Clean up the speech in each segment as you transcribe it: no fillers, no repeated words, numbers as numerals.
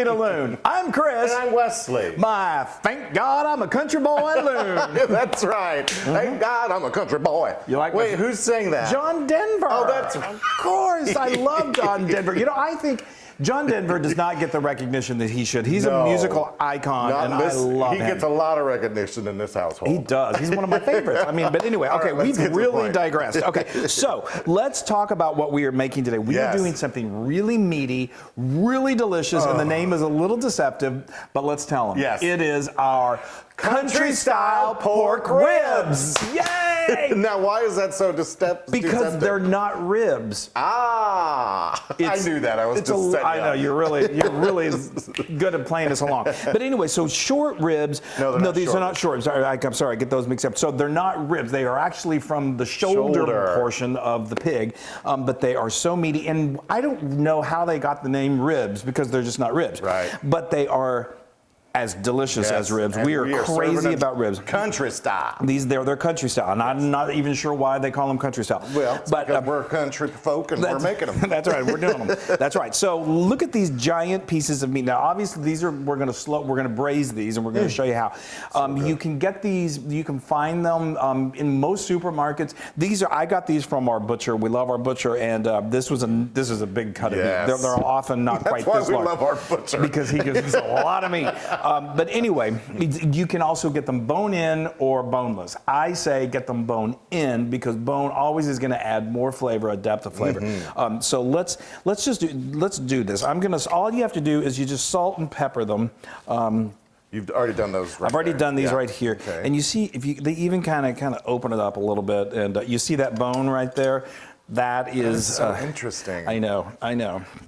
you to Loon. I'm Chris. And I'm Wesley. Thank God I'm a country boy at Loon. That's right. Thank God I'm a country boy. You like Wait, who's saying that? John Denver. Oh, that's of course. I love John Denver. You know, I think John Denver does not get the recognition that he should. He's a musical icon, and I love him. He gets a lot of recognition in this household. He does. He's one of my favorites. I mean, but anyway, okay, right, we've really digressed. Okay, so let's talk about what we are making today. We are doing something really meaty, really delicious, and the name is a little deceptive, but let's tell them. Yes. It is our country-style pork ribs. Yay! Now, why is that so deceptive? Because they're not ribs. I knew that. I was just setting I know you're really good at playing this along. But anyway, so short ribs. No, these are not short ribs. I'm sorry, I get those mixed up. So they're not ribs. They are actually from the shoulder portion of the pig, but they are so meaty. And I don't know how they got the name ribs because they're just not ribs. Right. But they are as delicious as ribs. And we are crazy about ribs. Country style. They're country style, and I'm not even sure why they call them country style. Well, because we're country folk and we're making them. That's right, we're doing them. That's right. So look at these giant pieces of meat. Now, obviously, we're going to braise these, and we're going to show you how. You can get these. You can find them in most supermarkets. I got these from our butcher. We love our butcher, and this is a big cut of meat. They're often not quite this large. That's why we love our butcher, because he gives us a lot of meat. But anyway, you can also get them bone-in or boneless. I say get them bone-in because bone always is going to add more flavor, a depth of flavor. So let's do this. All you have to do is you just salt and pepper them. You've already done those. Right I've already done these right here, okay. and you see they even kind of open it up a little bit, and you see that bone right there. That is so interesting. I know.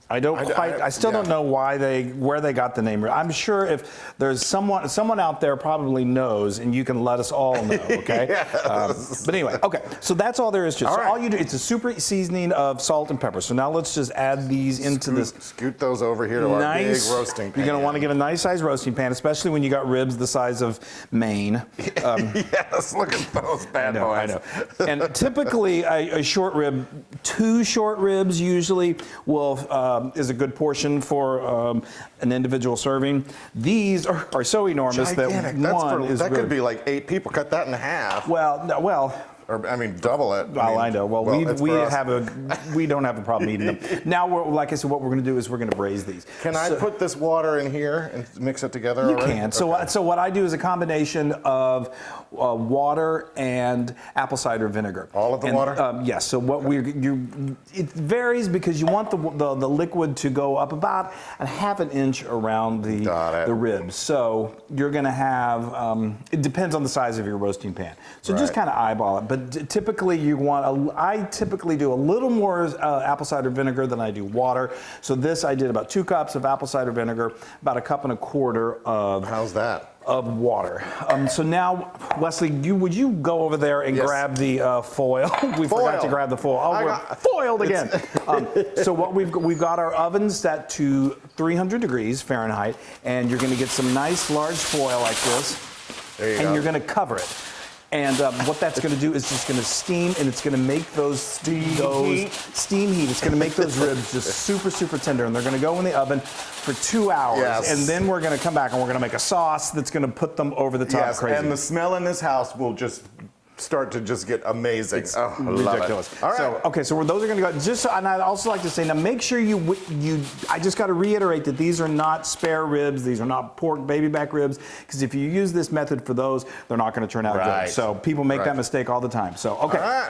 I still don't know where they got the name. I'm sure if there's someone out there probably knows, and you can let us all know. Okay. Yes. But anyway, okay. So that's all there is to it. All you do, it's a super seasoning of salt and pepper. So now let's just add these into this. Scoot those over here to our big roasting pan. You're going to want to get a nice size roasting pan, especially when you got ribs the size of Maine. Yes, look at those bad boys. I know. And typically a short rib. 2 short ribs usually is a good portion for an individual serving. These are so enormous gigantic. That could be like 8 people. Cut that in half. Or, I mean, double it. I know. Well, we don't have a problem eating them. Now, like I said, what we're going to do is we're going to braise these. Can I put this water in here and mix it together? You can. Okay. So what I do is a combination of water and apple cider vinegar. All of the water? Yes. So it varies because you want the liquid to go up about a half an inch around the ribs. So you're going to have. It depends on the size of your roasting pan. So just kind of eyeball it. But typically I typically do a little more apple cider vinegar than I do water. So I did about 2 cups of apple cider vinegar, about 1.25 cups of. How's that? Of water. So now, Wesley, would you go over there and grab the foil? We forgot to grab the foil. Oh, we're foiled again. So what we've got our oven set to 300 degrees Fahrenheit, and you're going to get some nice large foil like this, you're going to cover it. And what that's going to do is just going to steam, and it's going to make those steam heat. It's going to make those ribs just super, super tender, and they're going to go in the oven for 2 hours. Yes. And then we're going to come back and we're going to make a sauce that's going to put them over the top crazy. And the smell in this house will just start to just get amazing. It's ridiculous. All right. So those are going to go. And I'd also like to say, now make sure I just got to reiterate that these are not spare ribs. These are not pork baby back ribs, because if you use this method for those, they're not going to turn out good. So people make that mistake all the time. So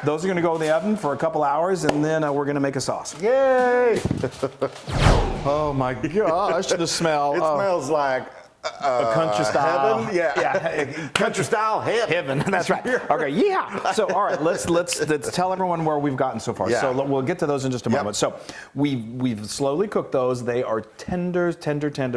those are going to go in the oven for a couple hours, and then we're going to make a sauce. Yay! Oh my gosh, the smell. It smells like a country style heaven. Yeah. Country style heaven. That's right. Okay, yeah. So all right, let's tell everyone where we've gotten so far. So we'll get to those in just a moment. So we've slowly cooked those. They are tender,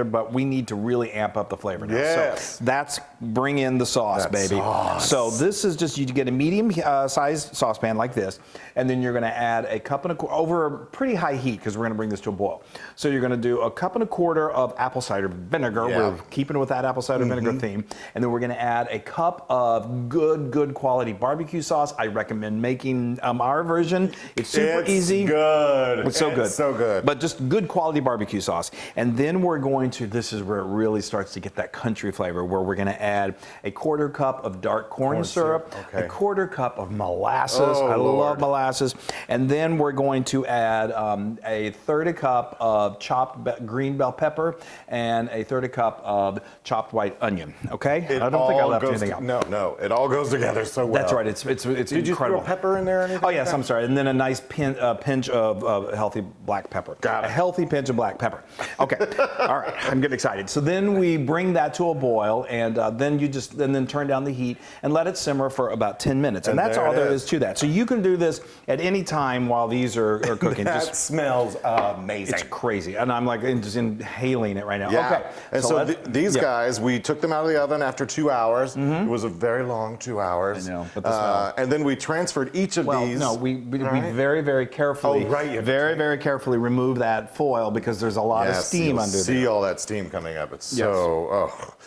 but we need to really amp up the flavor now. Yes. So that's bring in the sauce, baby. So this is just, you get a medium sized saucepan like this, and then you're going to add 1.25 cups over a pretty high heat, because we're going to bring this to a boil. So you're going to do 1.25 cups of apple cider vinegar. We're keeping with that apple cider vinegar theme. And then we're going to add a cup of good quality barbecue sauce. I recommend making our version. It's super easy. Good. It's so good. It's so good. But just good quality barbecue sauce. And then we're going to, this is where it really starts to get that country flavor, where we're going to add a 1/4 cup of dark corn syrup, okay. a 1/4 cup of molasses. I love molasses. And then we're going to add a 1/3 cup of chopped green bell pepper and a 1/3 cup of chopped white onion. Okay? I don't think I left anything out. No, it all goes together so well. That's right. It's Did incredible. you throw pepper in there or anything? Oh yes, I'm sorry. And then a nice pinch of healthy black pepper. Got it. A healthy pinch of black pepper. Okay. All right. I'm getting excited. So then we bring that to a boil, and then turn down the heat and let it simmer for about 10 minutes. And that's all there is to that. So you can do this at any time while these are cooking. That smells amazing. It's crazy, and I'm like just inhaling it right now. Yeah. Okay. And so these guys, we took them out of the oven after 2 hours. It was a very long 2 hours. I know, but the smell. And then we transferred each of these. No, we very carefully, very carefully remove that foil because there's a lot of steam under there. See all that steam coming up. It's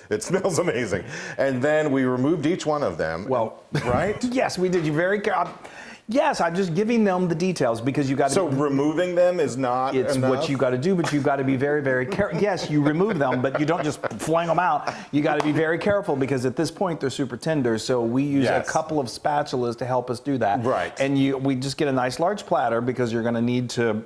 it smells amazing. And then we removed each one of them. Well, right? Yes, we did. You very Yes, I'm just giving them the details because you got to. So removing them is not. It's enough? what you got to do, but you've got to be very careful. Yes, you remove them, but you don't just fling them out. You got to be very careful because at this point they're super tender. So we use a couple of spatulas to help us do that. Right. And we just get a nice large platter because you're going to need to.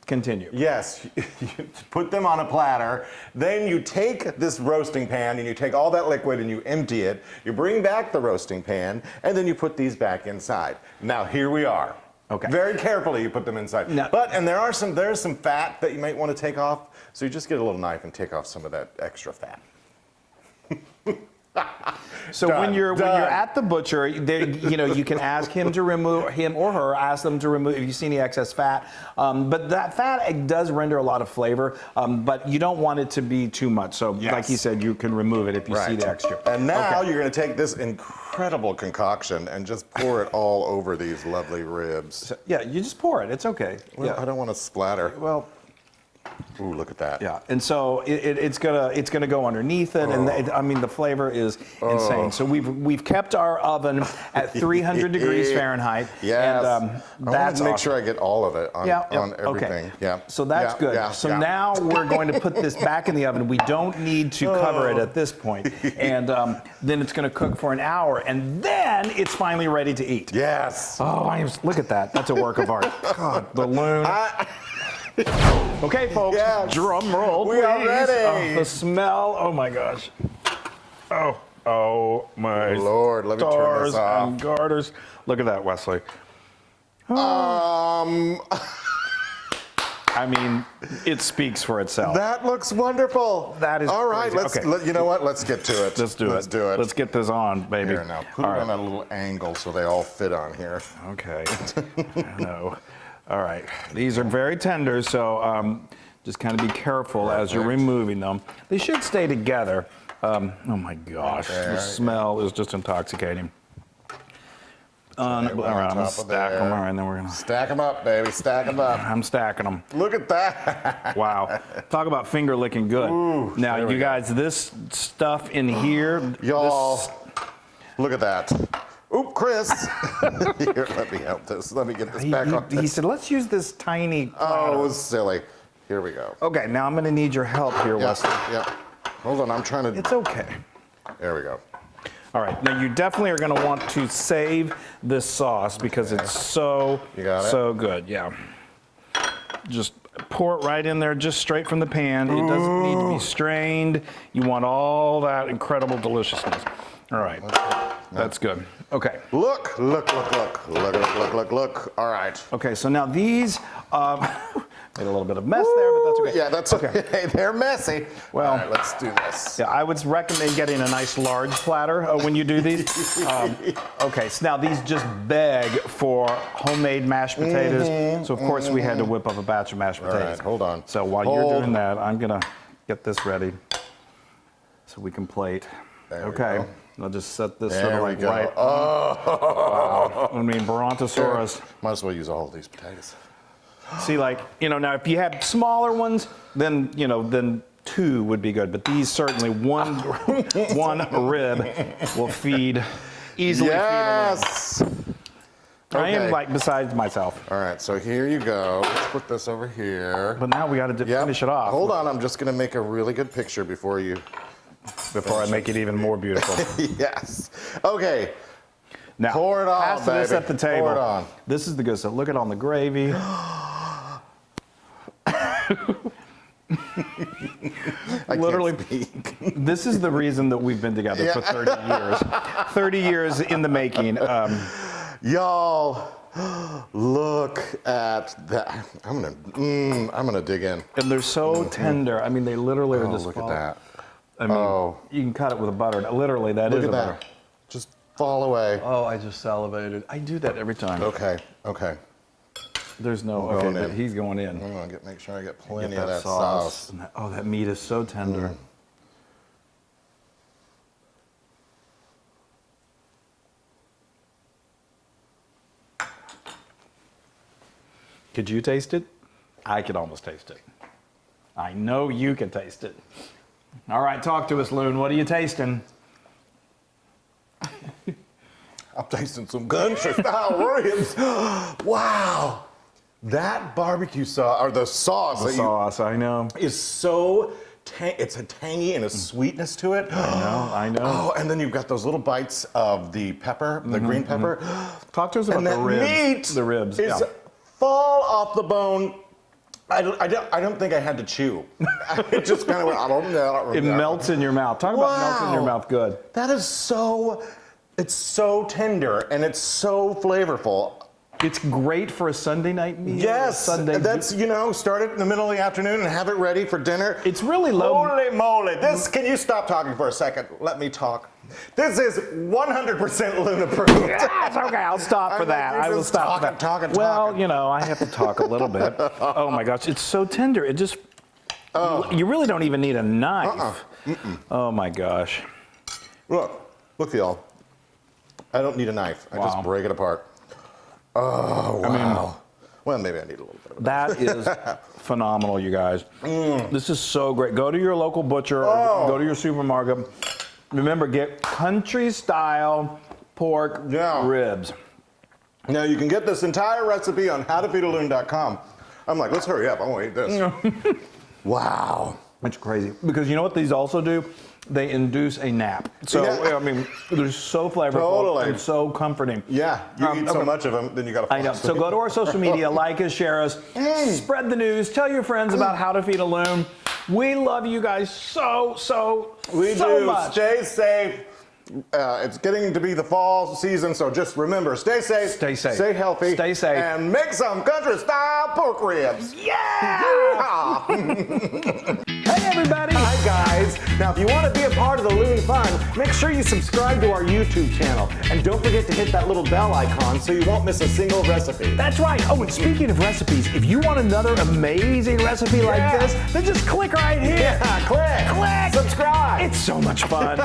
Continue. Yes, you put them on a platter, then you take this roasting pan and you take all that liquid and you empty it, you bring back the roasting pan, and then you put these back inside. Now here we are. Okay. Very carefully you put them inside. Now, there's some fat that you might want to take off, so you just get a little knife and take off some of that extra fat. So when you're at the butcher, you can ask him to remove ask them to remove if you see any excess fat. But that fat it does render a lot of flavor, but you don't want it to be too much. So like you said, you can remove it if you see the extra. And now you're going to take this incredible concoction and just pour it all over these lovely ribs. So, you just pour it. It's okay. Well, I don't want to splatter. Well. Ooh, look at that. Yeah, and so it's gonna go underneath it, and the flavor is insane. So we've kept our oven at 300 degrees Fahrenheit. Yes. And that's I want to make sure I get all of it on everything. Okay. Yeah. So that's good. Yeah, now we're going to put this back in the oven. We don't need to cover it at this point, and then it's going to cook for an hour, and then it's finally ready to eat. Yes. Oh, look at that. That's a work of art. God, the Loon. Okay, folks, drum roll, please. We are ready. The smell, oh my gosh. Oh my Lord, let me turn this off. And garters. Look at that, Wesley. It speaks for itself. That looks wonderful. That is all right. crazy. You know what? Let's get to it. Let's do it. Let's get this on, baby. Here now, put it on a little angle so they all fit on here. Okay. No. All right, these are very tender, so just kind of be careful as you're removing them. They should stay together. Oh my gosh, the smell is just intoxicating. Stack them. All right, then we're gonna stack them up, baby. Stack them up. I'm stacking them. Look at that. Wow, talk about finger licking good. Ooh, now, you guys, this stuff in here, y'all, look at that. Oop, Chris. Here, let me help this. Let me get this back on. He said, let's use this tiny platter. Oh, it was silly. Here we go. Okay, now I'm going to need your help here, Wesley. Yeah. Hold on, I'm trying to. It's okay. There we go. All right, now you definitely are going to want to save this sauce because it's so good. Yeah. Just pour it right in there, just straight from the pan. It doesn't need to be strained. You want all that incredible deliciousness. All right. That's good. Okay. Look. All right. Okay, so now these, made a little bit of mess there, but that's okay. Yeah, that's okay. They're messy. Well, all right, let's do this. Yeah, I would recommend getting a nice large platter when you do these. Okay, so now these just beg for homemade mashed potatoes. So of course we had to whip up a batch of mashed potatoes. All right, hold on. So while you're doing that, I'm gonna get this ready so we can plate. There we go. I'll just set this sort of like right. Oh. Wow. Brontosaurus. Might as well use all of these potatoes. See, now if you have smaller ones, then 2 would be good, but these certainly one rib will feed easily. Yes. Feed I am like beside myself. All right, so here you go. Let's put this over here. But now we got to finish it off. Hold on, I'm just going to make a really good picture before I make it even more beautiful. Yes. Okay. Now, pour it on, pass this at the table. Pour it on. This is the good stuff. Look at all the gravy. Literally, this is the reason that we've been together for 30 years. 30 years in the making. Y'all, look at that. I'm gonna dig in. And they're so tender. I mean, they literally are just. Look at that. I mean, you can cut it with a butter. Literally, that is a butter. Just fall away. Oh, I just salivated. I do that every time. Okay. There's no. Okay, he's going in. I'm gonna make sure I get plenty of that sauce. Oh, that meat is so tender. Could you taste it? I could almost taste it. I know you can taste it. All right, talk to us, Loon. What are you tasting? I'm tasting some country-style ribs. Wow. That barbecue sauce, or the sauce. The sauce, I know. Is so, it's a tangy and a sweetness to it. I know. Oh, and then you've got those little bites of the pepper, the green pepper. Talk to us about the ribs. Meat the ribs is fall off the bone. I don't think I had to chew. It just kind of went, I don't know. It melts in your mouth. Talk about melts in your mouth good. That is it's so tender and it's so flavorful. It's great for a Sunday night meal. Yes, that's, start it in the middle of the afternoon and have it ready for dinner. It's really low. Holy moly. Can you stop talking for a second? Let me talk. This is 100% Loon approved. Yes, okay, I'll stop for that. I will stop for that. Talking. Well, I have to talk a little bit. Oh my gosh, it's so tender. It just, you really don't even need a knife. Oh my gosh. Look y'all. I don't need a knife. I just break it apart. Oh, wow. Well, maybe I need a little bit of it. That is phenomenal, you guys. This is so great. Go to your local butcher or go to your supermarket. Remember, get country-style pork ribs. Now, you can get this entire recipe on howtofeedaloon.com. I'm like, let's hurry up. I want to eat this. Wow. It's crazy. Because you know what these also do? They induce a nap. So, I mean, they're so flavorful and so comforting. Yeah, you eat so much of them, then you got to fall asleep. I know. So go to our social media, like us, share us, spread the news, tell your friends about How to Feed a Loon. We love you guys so much. Stay safe. It's getting to be the fall season, so just remember, stay safe, stay healthy, stay safe, and make some country-style pork ribs. Yeah! Hey, everybody. Hi, guys. Now, if you want to be a part of the Loon fun, make sure you subscribe to our YouTube channel. And don't forget to hit that little bell icon so you won't miss a single recipe. That's right. Oh, and speaking of recipes, if you want another amazing recipe like this, then just click right here. Yeah, click. Click. Subscribe. It's so much fun.